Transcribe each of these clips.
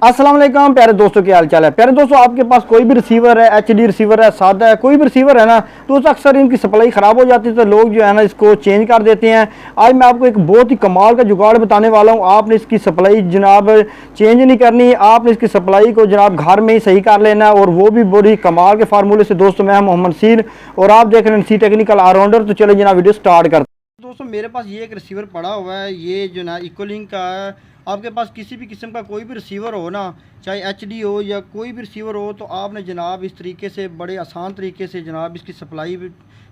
अस्सलाम वालेकुम प्यारे दोस्तों, क्या हाल चाल है। प्यारे दोस्तों, आपके पास कोई भी रिसीवर है, एचडी रिसीवर है, सादा है, कोई भी रिसीवर है ना, तो अक्सर इनकी सप्लाई ख़राब हो जाती है तो लोग जो है ना इसको चेंज कर देते हैं। आज मैं आपको एक बहुत ही कमाल का जुगाड़ बताने वाला हूँ। आपने इसकी सप्लाई जनाब चेंज नहीं करनी, आपने इसकी सप्लाई को जनाब घर में ही सही कर लेना है, और वो भी बड़ी कमाल के फार्मूले से। दोस्तों, मैं मोहम्मद सीर और आप देख रहे हैं सी टेक्निकल ऑलराउंडर। तो चलो जनाब वीडियो स्टार्ट करते हैं। दोस्तों, मेरे पास ये एक रिसीवर पड़ा हुआ है, ये जो ना इकोलिंक का है। आपके पास किसी भी किस्म का कोई भी रिसीवर हो ना, चाहे एचडी हो या कोई भी रिसीवर हो, तो आपने जनाब इस तरीके से बड़े आसान तरीके से जनाब इसकी सप्लाई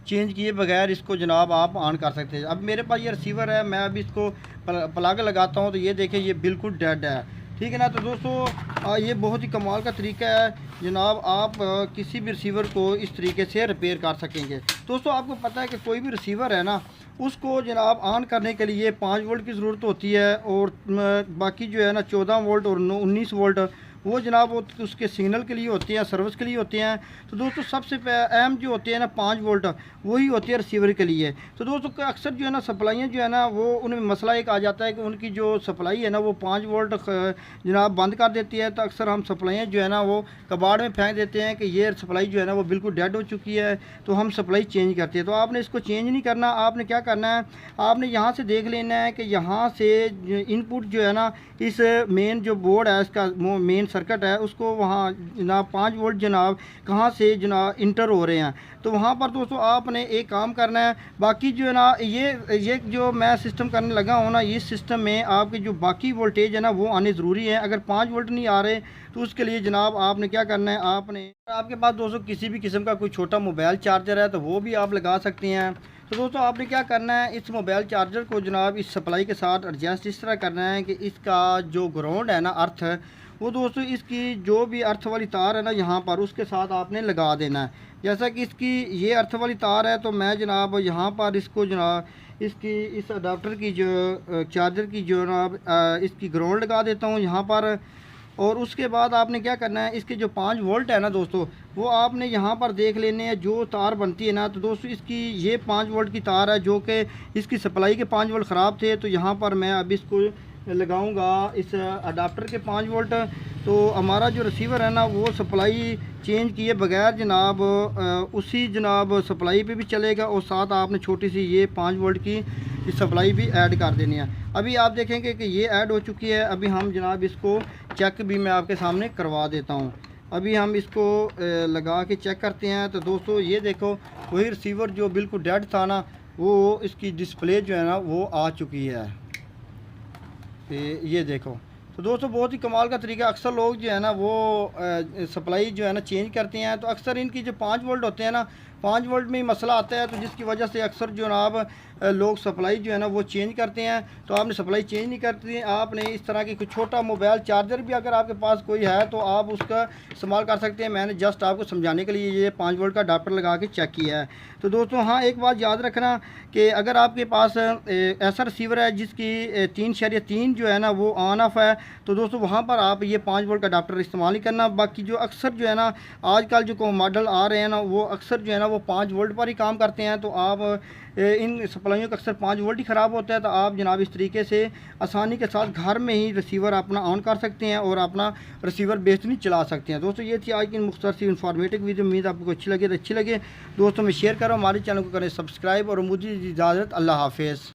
चेंज किए बगैर इसको जनाब आप ऑन कर सकते हैं। अब मेरे पास ये रिसीवर है, मैं अभी इसको प्लग लगाता हूँ तो ये देखें, ये बिल्कुल डेड है। ठीक है ना। तो दोस्तों, ये बहुत ही कमाल का तरीका है जनाब, आप किसी भी रिसीवर को इस तरीके से रिपेयर कर सकेंगे। दोस्तों, आपको पता है कि कोई भी रिसीवर है ना, उसको जनाब ऑन करने के लिए 5 वोल्ट की ज़रूरत होती है, और बाकी जो है ना 14 वोल्ट और 19 वोल्ट वो जनाब वो उसके सिग्नल के लिए होती हैं, सर्विस के लिए होते हैं। तो दोस्तों, सबसे अहम जो होती है ना 5 वोल्ट, वही होती है रिसीवर के लिए। तो दोस्तों, अक्सर जो है ना सप्लाइयाँ जो है ना, वो उनमें मसला एक आ जाता है कि उनकी जो सप्लाई है ना वो 5 वोल्ट जनाब बंद कर देती है। तो अक्सर हम सप्लाइयाँ जो है ना वो कबाड़ में फेंक देते हैं कि ये सप्लाई जो है ना वो बिल्कुल डेड हो चुकी है, तो हम सप्लाई चेंज करते हैं। तो आपने इसको चेंज नहीं करना। आपने क्या करना है, आपने यहाँ से देख लेना है कि यहाँ से इनपुट जो है ना, इस मेन जो बोर्ड है, इसका मेन सर्किट है, उसको वहाँ जनाब 5 वोल्ट जनाब कहाँ से जनाब इंटर हो रहे हैं। तो वहाँ पर दोस्तों आपने एक काम करना है। बाकी जो है ना ये जो मैं सिस्टम करने लगा हूँ ना, इस सिस्टम में आपके जो बाकी वोल्टेज है ना वो आने ज़रूरी है। अगर 5 वोल्ट नहीं आ रहे तो उसके लिए जनाब आपने क्या करना है, आपके पास दोस्तों किसी भी किस्म का कोई छोटा मोबाइल चार्जर है तो वो भी आप लगा सकते हैं। तो दोस्तों, आपने क्या करना है, इस मोबाइल चार्जर को जनाब इस सप्लाई के साथ एडजस्ट इस तरह करना है कि इसका जो ग्राउंड है ना, अर्थ है, वो दोस्तों इसकी जो भी अर्थ वाली तार है ना यहाँ पर, उसके साथ आपने लगा देना है। जैसा कि इसकी ये अर्थ वाली तार है, तो मैं जनाब यहाँ पर इसको जनाब इसकी इस अडाप्टर की जो चार्जर की जो जनाब इसकी ग्राउंड लगा देता हूँ यहाँ पर। और उसके बाद आपने क्या करना है, इसके जो 5 वोल्ट है ना दोस्तों, वो आपने यहाँ पर देख लेने हैं जो तार बनती है ना। तो दोस्तों, इसकी ये 5 वोल्ट की तार है, जो कि इसकी सप्लाई के 5 वोल्ट ख़राब थे। तो यहाँ पर मैं अब इसको लगाऊंगा इस अडाप्टर के 5 वोल्ट। तो हमारा जो रिसीवर है ना वो सप्लाई चेंज किए बगैर जनाब उसी जनाब सप्लाई पे भी चलेगा, और साथ आपने छोटी सी ये 5 वोल्ट की सप्लाई भी ऐड कर देनी है। अभी आप देखेंगे कि ये ऐड हो चुकी है। अभी हम जनाब इसको चेक भी मैं आपके सामने करवा देता हूँ। अभी हम इसको लगा के चेक करते हैं। तो दोस्तों, ये देखो, वही रिसीवर जो बिल्कुल डेड था ना, वो इसकी डिस्प्ले जो है ना वो आ चुकी है। ये देखो। तो दोस्तों, बहुत ही कमाल का तरीका। अक्सर लोग जो है ना वो सप्लाई जो है ना चेंज करते हैं, तो अक्सर इनकी जो 5 वोल्ट होते हैं ना, 5 वोल्ट में ही मसला आता है, तो जिसकी वजह से अक्सर जो जनाब लोग सप्लाई जो है ना वो चेंज करते हैं। तो आपने सप्लाई चेंज नहीं करती, आपने इस तरह की कुछ छोटा मोबाइल चार्जर भी अगर आपके पास कोई है तो आप उसका इस्तेमाल कर सकते हैं। मैंने जस्ट आपको समझाने के लिए ये 5 वोल्ट का अडाप्टर लगा के चेक किया है। तो दोस्तों, हाँ, एक बात याद रखना कि अगर आपके पास ऐसा रिसीवर है जिसकी 3.3 जो है ना वो ऑन ऑफ है, तो दोस्तों वहाँ पर आप ये 5 वोल्ट का अडाप्टर इस्तेमाल ही करना। बाकी जो अक्सर जो है ना आजकल जो मॉडल आ रहे हैं ना, वो अक्सर जो है ना वो 5 वोल्ट पर ही काम करते हैं। तो आप इन सप्लाइयों का अक्सर 5 वोल्ट ही ख़राब होता है। तो आप जनाब इस तरीके से आसानी के साथ घर में ही रिसीवर अपना ऑन कर सकते हैं और अपना रिसीवर बेहतरीन चला सकते हैं। दोस्तों, ये थी आज की मुख्तसर सी इन्फॉर्मेटिव वीडियो। उम्मीद आपको अच्छी लगे। तो अच्छी लगे दोस्तों में शेयर करो, हमारे चैनल को करें सब्सक्राइब, और मुझे इजाज़त, अल्लाह हाफिज़।